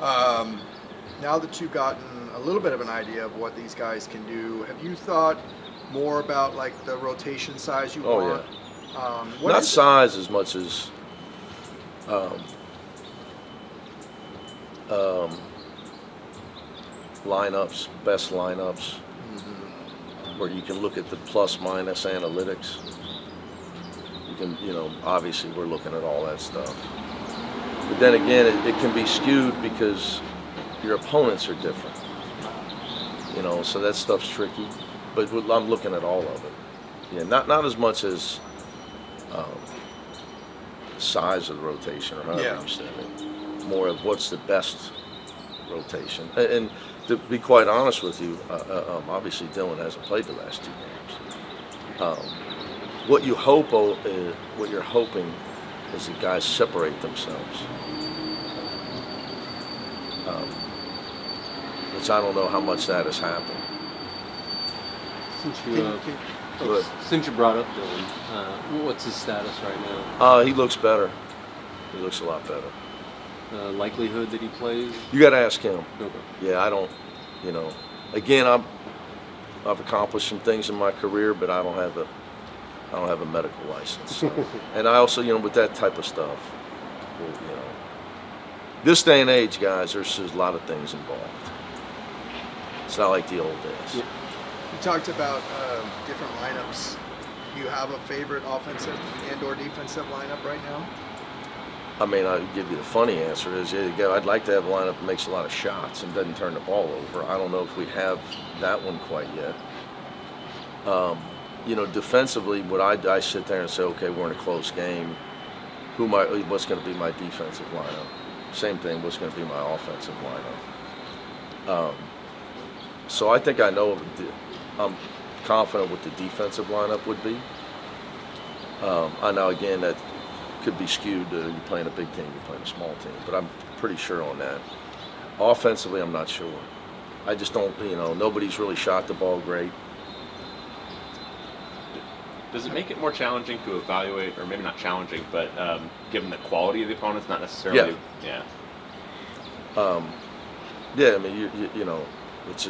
Now that you've gotten a little bit of an idea of what these guys can do, have you thought more about like the rotation size you want? Yeah. Not size as much as lineups, best lineups, where you can look at the plus minus analytics. You can, obviously we're looking at all that stuff. But then again, it can be skewed because your opponents are different. So that stuff's tricky. But I'm looking at all of it. Yeah, not as much as size of the rotation or however you said it. More of what's the best rotation. And to be quite honest with you, obviously Dylan hasn't played the last 2 games. What you're hoping is the guys separate themselves. Which I don't know how much that has happened. Since you brought up Dylan, what's his status right now? He looks better. He looks a lot better. Likelihood that he plays? You got to ask him. Okay. Yeah, I don't. Again, I've accomplished some things in my career, but I don't have a medical license. So. And I also, with that type of stuff, this day and age, guys, there's a lot of things involved. It's not like the old days. Yeah. You talked about different lineups. Do you have a favorite offensive and/or defensive lineup right now? I mean, I'll give you the funny answer is, I'd like to have a lineup that makes a lot of shots and doesn't turn the ball over. I don't know if we have that one quite yet. Defensively, what I sit there and say, okay, we're in a close game. What's going to be my defensive lineup? Same thing, what's going to be my offensive lineup? So I think I know. I'm confident what the defensive lineup would be. I know, again, that could be skewed to you're playing a big team, you're playing a small team, but I'm pretty sure on that. Offensively, I'm not sure. I just don't, nobody's really shot the ball great. Does it make it more challenging to evaluate, or maybe not challenging, but given the quality of the opponents, not necessarily? Yeah. I mean, it's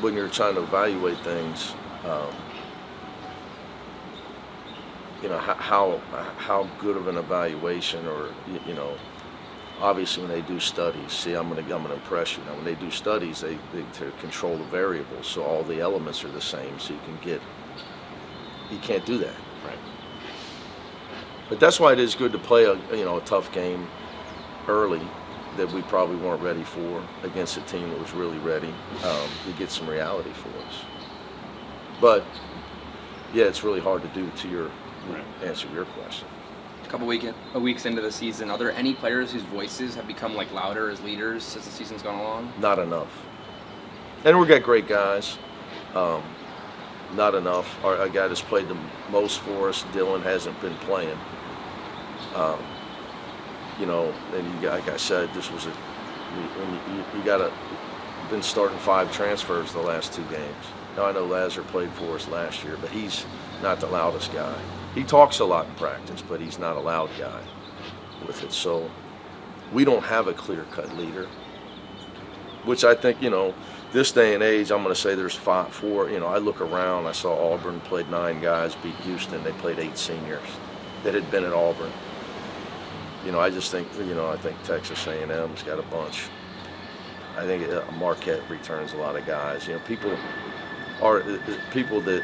when you're trying to evaluate things, how good of an evaluation, or obviously when they do studies, see, I'm gonna impress you. Now, when they do studies, they to control the variables, so all the elements are the same, so you can't do that. Right. But that's why it is good to play a tough game early that we probably weren't ready for against a team that was really ready to get some reality for us. But yeah, it's really hard to do to answer your question. A couple weeks into the season, are there any players whose voices have become louder as leaders as the season's gone along? Not enough. And we've got great guys. Not enough. Our guy that's played the most for us, Dylan, hasn't been playing. And like I said, this was been starting 5 transfers the last 2 games. Now I know Lazar played for us last year, but he's not the loudest guy. He talks a lot in practice, but he's not a loud guy with it. So we don't have a clear-cut leader, which I think, this day and age, I'm going to say there's 4. I look around, I saw Auburn played 9 guys, beat Houston. They played 8 seniors that had been at Auburn. I just think, I think Texas A&M's got a bunch. I think Marquette returns a lot of guys. People that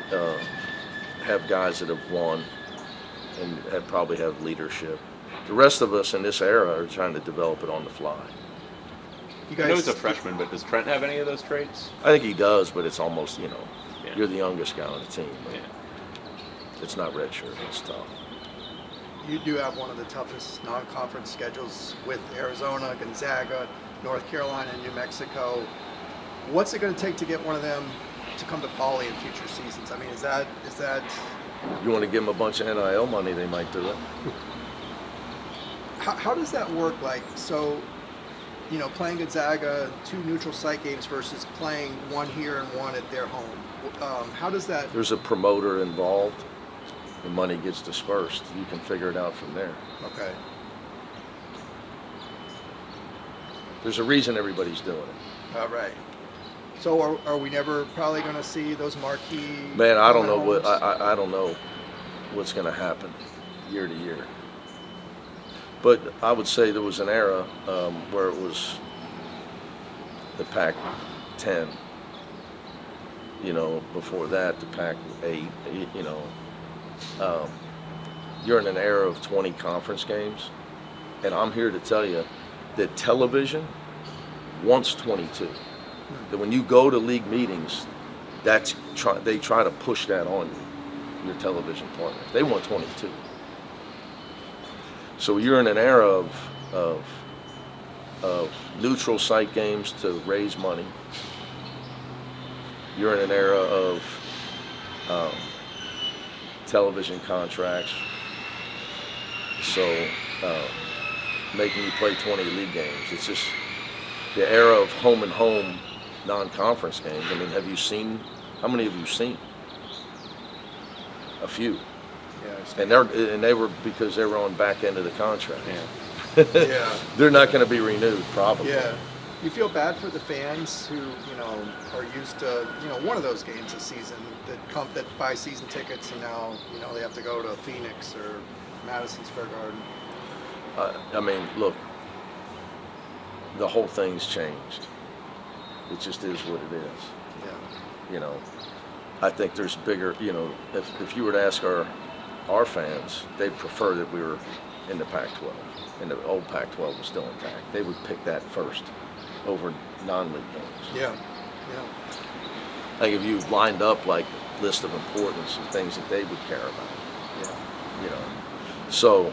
have guys that have won and probably have leadership. The rest of us in this era are trying to develop it on the fly. I know he's a freshman, but does Trent have any of those traits? I think he does, but it's almost, you're the youngest guy on the team. It's not redshirt, it's tough. You do have one of the toughest non-conference schedules with Arizona, Gonzaga, North Carolina, and New Mexico. What's it going to take to get one of them to come to Poly in future seasons? I mean, is that? You want to give them a bunch of NIL money, they might do it. How does that work? So, playing Gonzaga, 2 neutral site games versus playing one here and one at their home. How does that? There's a promoter involved. The money gets dispersed. You can figure it out from there. Okay. There's a reason everybody's doing it. All right. So are we never probably going to see those marquee? Man, I don't know homes? I don't know what's going to happen year to year. But I would say there was an era where it was the Pac-10. You know, before that, the Pac-8. You know, you're in an era of 20 conference games, and I'm here to tell you that television wants 22. That when you go to league meetings, they try to push that on you, your television partners. They want 22. So you're in an era of neutral site games to raise money. You're in an era of television contracts, so making you play 20 league games. It's just the era of home and home non-conference games. I mean, how many have you seen? A few. Yeah. And they were because they were on back end of the contract. Yeah. Yeah. They're not going to be renewed, probably. Yeah. You feel bad for the fans who, are used to, one of those games a season that buy season tickets and now, they have to go to Phoenix or Madison Square Garden. I mean, look, the whole thing's changed. It just is what it is. Yeah. I think there's bigger, if you were to ask our fans, they'd prefer that we were in the Pac-12 and the old Pac-12 was still intact. They would pick that first over non-league games. Yeah. Yeah. Like if you lined up like list of importance and things that they would care about. Yeah. So,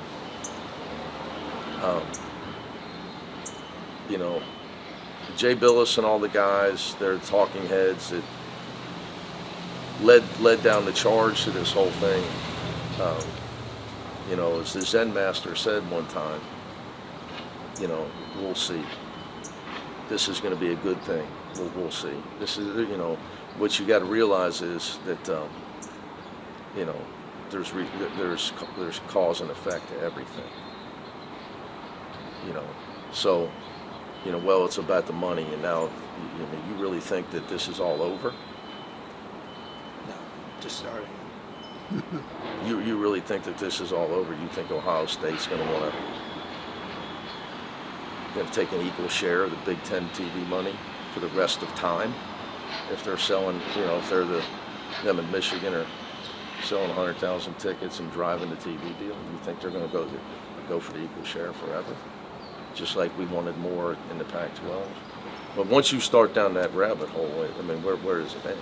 Jay Billis and all the guys, they're talking heads that led down the charge to this whole thing. As the Zen master said one time, we'll see. This is going to be a good thing. We'll see. This is, what you got to realize is that, there's cause and effect to everything. So, well, it's about the money, and now, you really think that this is all over? No, just starting. You really think that this is all over? You think Ohio State's going to want to take an equal share of the Big Ten TV money for the rest of time? If they're selling, if they're them in Michigan are selling 100,000 tickets and driving the TV deal, you think they're going to go for the equal share forever? Just like we wanted more in the Pac-12. But once you start down that rabbit hole, I mean, where does it end?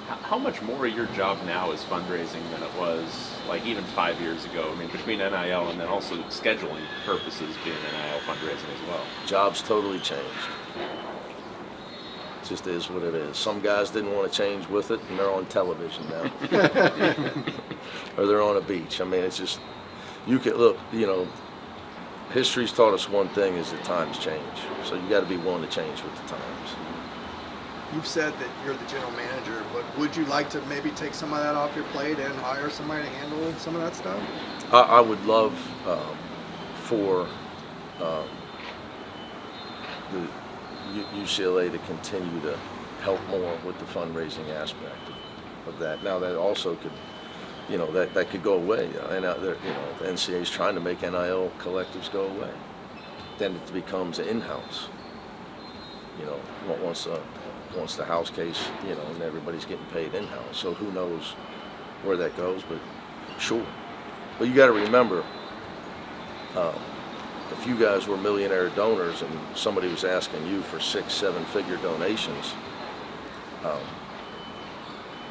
How much more your job now is fundraising than it was like even 5 years ago? I mean, between NIL and then also scheduling purposes being NIL fundraising as well. Job's totally changed. It just is what it is. Some guys didn't want to change with it, and they're on television now. Or they're on a beach. I mean, it's just, you can look, history's taught us one thing is that times change. So you got to be willing to change with the times. You've said that you're the general manager, but would you like to maybe take some of that off your plate and hire somebody to handle some of that stuff? I would love for the UCLA to continue to help more with the fundraising aspect of that. Now that also could, that could go away. And the NCAA is trying to make NIL collectives go away. Then it becomes in-house. Once the house case, and everybody's getting paid in-house. So who knows where that goes, but sure. But you got to remember, if you guys were millionaire donors and somebody was asking you for 6-7 figure donations,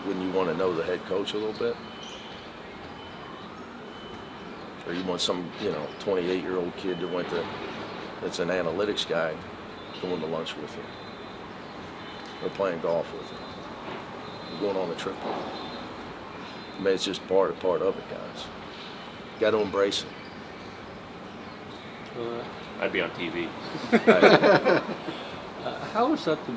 wouldn't you want to know the head coach a little bit? Or you want some, 28-year-old kid that's an analytics guy going to lunch with you? Or playing golf with you? Or going on a trip with you? I mean, it's just part of it, guys. Got to embrace it. I'd be on TV. How receptive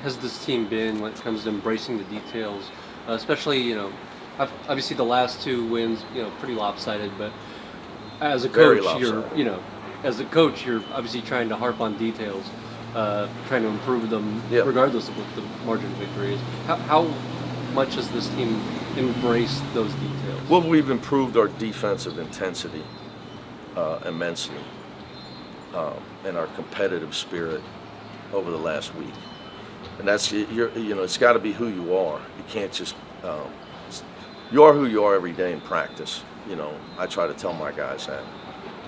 has this team been when it comes to embracing the details, especially, obviously the last two wins, pretty lopsided, but as a Very coach, lopsided. as a coach, you're obviously trying to harp on details, trying to improve them, Yeah. regardless of what the margin of victory is. How much has this team embraced those details? Well, we've improved our defensive intensity immensely, and our competitive spirit over the last week. And that's it's got to be who you are. You can't just you are who you are every day in practice. I try to tell my guys that.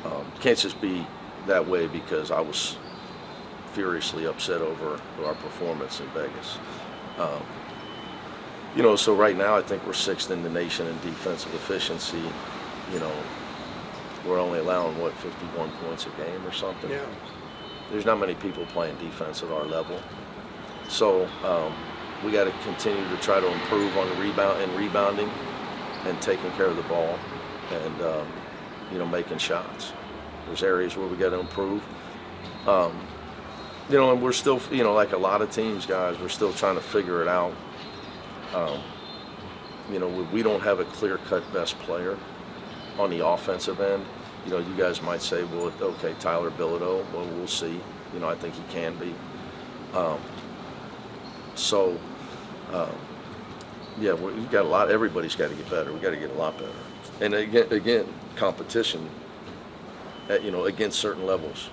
You can't just be that way because I was furiously upset over our performance in Vegas. So right now I think we're 6th in the nation in defensive efficiency. We're only allowing 51 points a game or something. Yeah. There's not many people playing defense at our level. So we got to continue to try to improve on rebounding and taking care of the ball and making shots. There's areas where we got to improve. And we're still, like a lot of teams, guys, we're still trying to figure it out. We don't have a clear-cut best player on the offensive end. You guys might say, well, okay, Tyler Bilodeau. Well, we'll see. I think he can be. We got a lot. Everybody's got to get better. We got to get a lot better. And again, competition. Against certain levels.